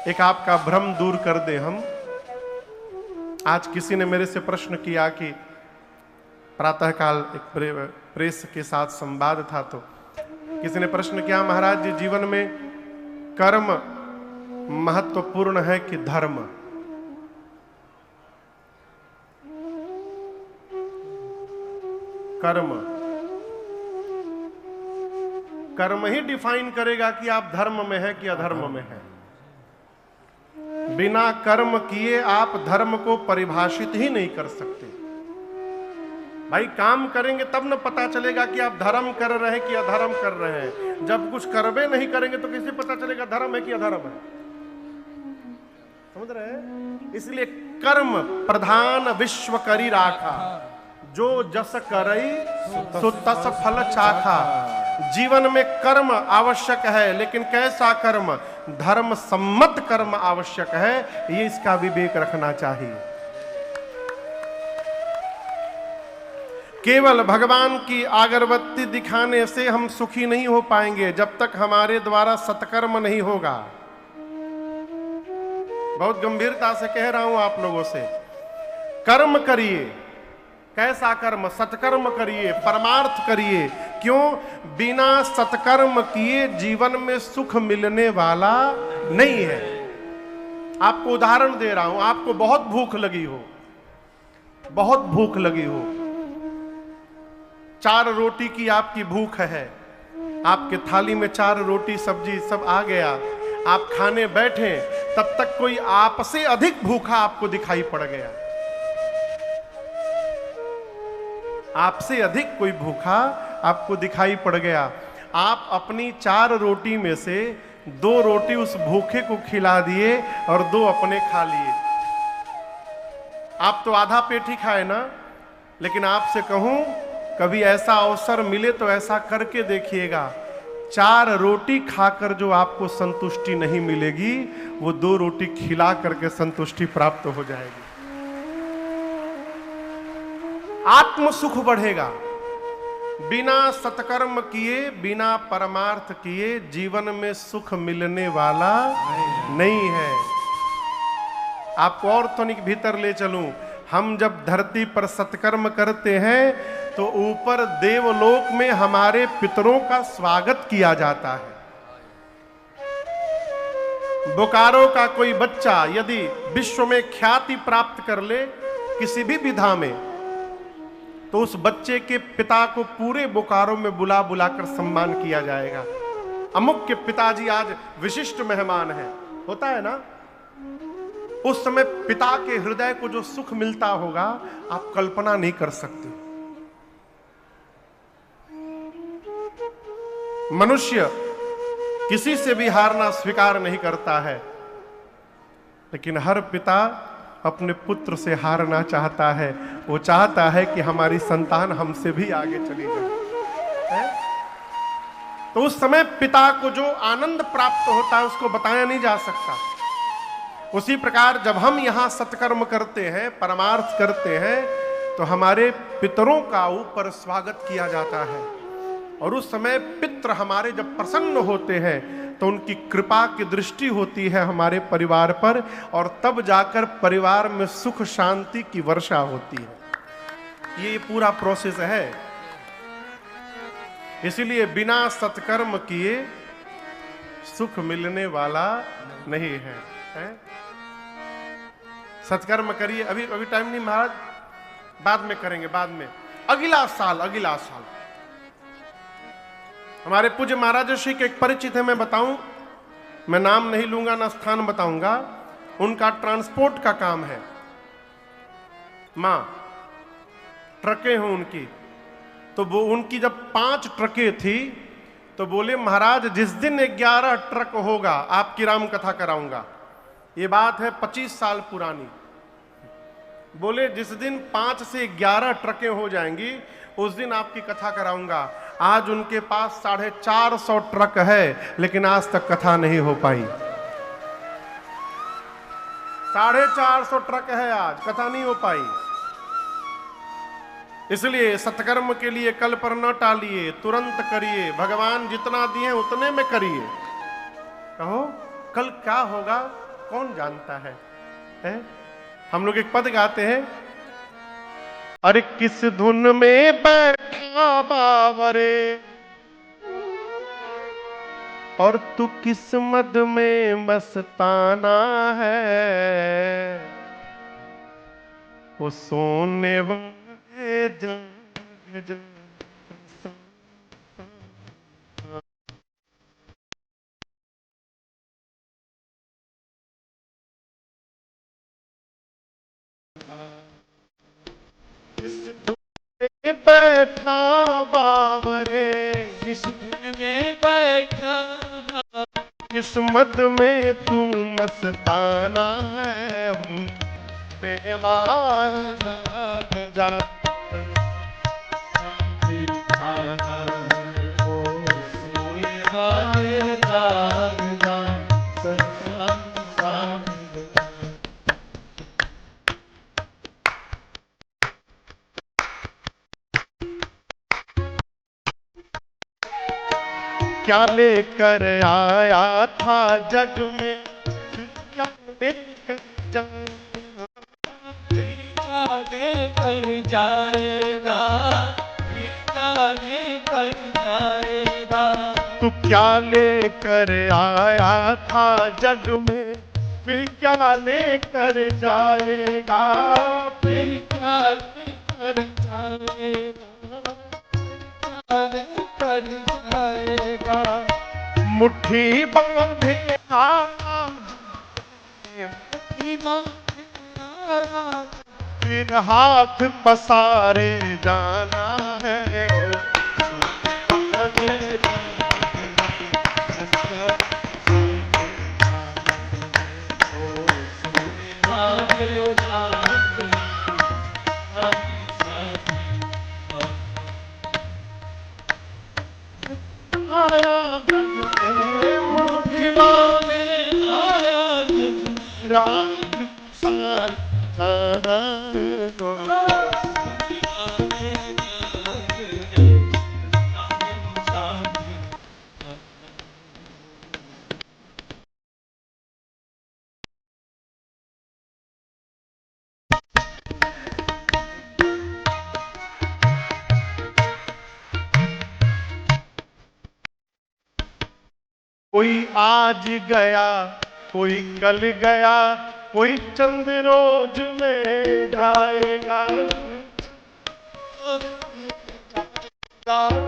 एक आपका भ्रम दूर कर दे हम। आज किसी ने मेरे से प्रश्न किया कि प्रातःकाल एक प्रेस के साथ संवाद था, तो किसी ने प्रश्न किया, महाराज जी जीवन में कर्म महत्वपूर्ण है कि धर्म? कर्म ही डिफाइन करेगा कि आप धर्म में हैं कि अधर्म में हैं। बिना कर्म किए आप धर्म को परिभाषित ही नहीं कर सकते। भाई काम करेंगे तब न पता चलेगा कि आप धर्म कर रहे हैं कि अधर्म कर रहे हैं। जब कुछ कर्मे नहीं करेंगे तो कैसे पता चलेगा धर्म है कि अधर्म है? समझ रहे हैं? इसलिए कर्म प्रधान विश्व करी राखा, जो जस करई सो तस फल चाखा। जीवन में कर्म आवश्यक है, लेकिन कैसा कर्म? धर्म सम्मत कर्म आवश्यक है, ये इसका विवेक रखना चाहिए। केवल भगवान की अगरबत्ती दिखाने से हम सुखी नहीं हो पाएंगे जब तक हमारे द्वारा सत्कर्म नहीं होगा। बहुत गंभीरता से कह रहा हूं आप लोगों से, कर्म करिए। कैसा कर्म? सत्कर्म करिए, परमार्थ करिए। क्यों? बिना सत्कर्म किए जीवन में सुख मिलने वाला नहीं है। आपको उदाहरण दे रहा हूं, आपको बहुत भूख लगी हो, बहुत भूख लगी हो, 4 रोटी की आपकी भूख है, आपके थाली में 4 रोटी सब्जी सब आ गया, आप खाने बैठे, तब तक कोई आपसे अधिक भूखा आपको दिखाई पड़ गया। आपसे अधिक कोई भूखा आपको दिखाई पड़ गया। आप अपनी 4 रोटी में से 2 रोटी उस भूखे को खिला दिए और 2 अपने खा लिए। आप तो आधा पेट ही खाए ना। लेकिन आपसे कहूं, कभी ऐसा अवसर मिले तो ऐसा करके देखिएगा, 4 रोटी खाकर जो आपको संतुष्टि नहीं मिलेगी, वो 2 रोटी खिला करके संतुष्टि प्राप्त हो जाएगी। आत्म सुख बढ़ेगा। बिना सत्कर्म किए, बिना परमार्थ किए जीवन में सुख मिलने वाला नहीं है। आपको और तनिक भीतर ले चलूं, हम जब धरती पर सत्कर्म करते हैं तो ऊपर देवलोक में हमारे पितरों का स्वागत किया जाता है। बोकारो का कोई बच्चा यदि विश्व में ख्याति प्राप्त कर ले किसी भी विधा में, तो उस बच्चे के पिता को पूरे बोकारो में बुला बुलाकर सम्मान किया जाएगा। अमुक के पिताजी आज विशिष्ट मेहमान हैं, होता है ना। उस समय पिता के हृदय को जो सुख मिलता होगा आप कल्पना नहीं कर सकते। मनुष्य किसी से भी हारना स्वीकार नहीं करता है, लेकिन हर पिता अपने पुत्र से हारना चाहता है। वो चाहता है कि हमारी संतान हमसे भी आगे चली जाए। तो उस समय पिता को जो आनंद प्राप्त होता है उसको बताया नहीं जा सकता। उसी प्रकार जब हम यहां सत्कर्म करते हैं, परमार्थ करते हैं, तो हमारे पितरों का ऊपर स्वागत किया जाता है। और उस समय पितृ हमारे जब प्रसन्न होते हैं तो उनकी कृपा की दृष्टि होती है हमारे परिवार पर, और तब जाकर परिवार में सुख शांति की वर्षा होती है। ये पूरा प्रोसेस है। इसीलिए बिना सत्कर्म किए सुख मिलने वाला नहीं है, सत्कर्म करिए। अभी टाइम नहीं महाराज, बाद में करेंगे, बाद में। अगला साल हमारे पूज्य महाराज श्री के एक परिचित है, मैं बताऊं, मैं नाम नहीं लूंगा ना स्थान बताऊंगा। उनका ट्रांसपोर्ट का काम है, मां ट्रकें हैं उनकी। तो वो उनकी जब 5 ट्रकें थी तो बोले महाराज जिस दिन 11 ट्रक होगा आपकी राम कथा कराऊंगा। ये बात है 25 साल पुरानी। बोले जिस दिन 5 से 11 ट्रकें हो जाएंगी उस दिन आपकी कथा कराऊंगा। आज उनके पास 450 ट्रक है, लेकिन आज तक कथा नहीं हो पाई। 450 ट्रक है, आज कथा नहीं हो पाई। इसलिए सत्कर्म के लिए कल पर न टालिए, तुरंत करिए। भगवान जितना दिए उतने में करिए। कहो कल क्या होगा कौन जानता है? हम लोग एक पद गाते हैं, अरे किस धुन में बैठा बावरे और तू किस मद में मस्ताना है, वो सोने वाले जाग जाग बैठा बावरे, में बैठा किस्मत में तू मस्ताना है, बेवाना जा क्या लेकर आया था जग में, क्या लेकर कर जाएगा, कर जाएगा। तू क्या लेकर आया था जग में, फिर क्या लेकर जाएगा, फिर क्या कर जाएगा, कर जाएगा। मुट्ठी बांधे फिर हाथ पसारे जाना है, कोई आज गया, कोई कल गया, कोई चंद रोज में जाएगा,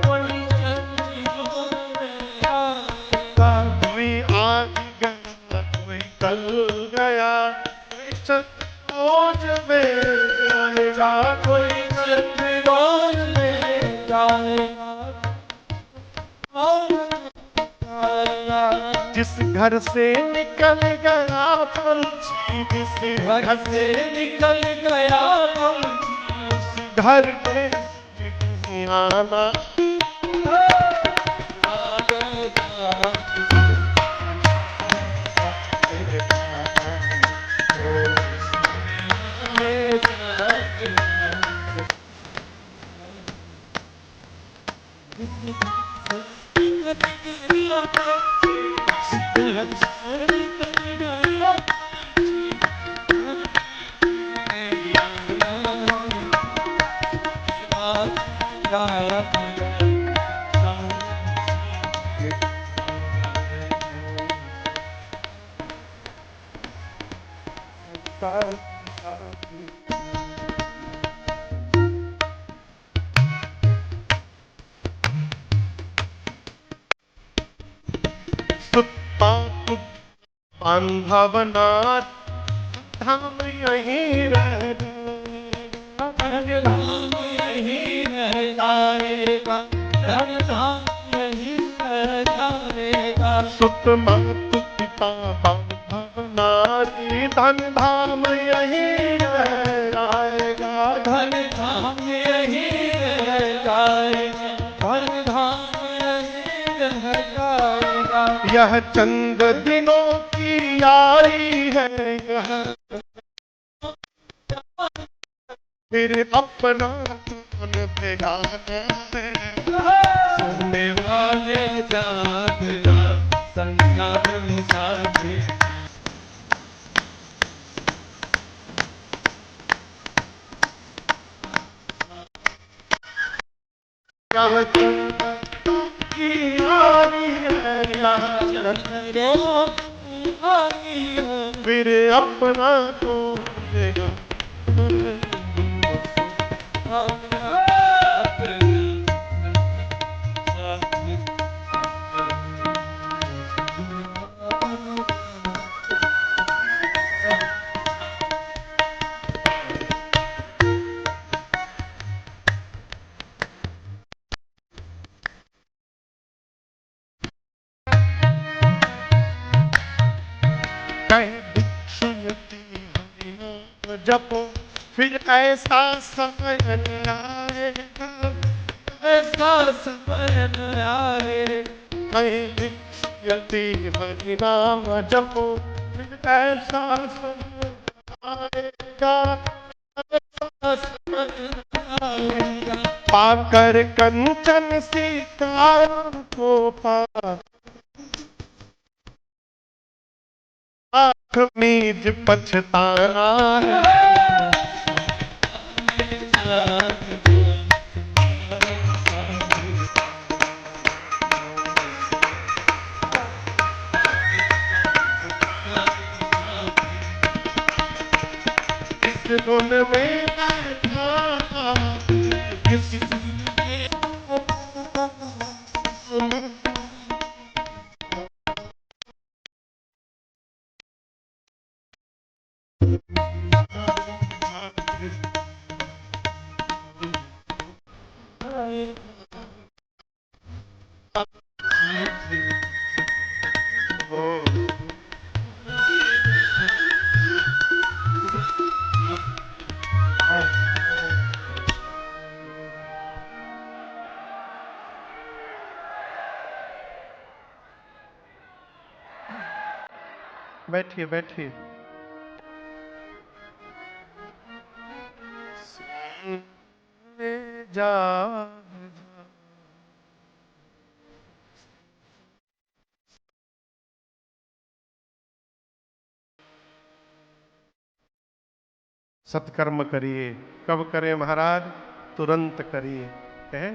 कोई आज गया, कोई कल गया, कोई चंद रोज में जाएगा, कोई चंद रोज में जाएगा। जिस घर से निकल गया पंछी, जिस घर से निकल गया उस घर के आना, बांधवनाथ धाम यहीं रह यही रह जाएगा, यही रह जाएगा। सुत मातु पिता बांधवनाथ धन धाम यहीं रह जाएगा, धन धाम यही रह जाएगा, धन धाम यही रह जाएगा। यह चंद दिनों की यारी है, यह फिर अपना कौन बेगाना है, सुनने वाले जाग जा संसार में साथी, फिर अपना तो जपो फिर ऐसा समय आएगा, ऐसा समय न आए यति हरि नाम जपो फिर ऐसा समय आएगा, ऐसा समय न आएगा पाकर कंचन सीता को आँख मीज पछताना है। इस धुन में बैठा इस बैठिए बैठिए। जा सत्कर्म करिए। कब करें महाराज? तुरंत करिए। कहें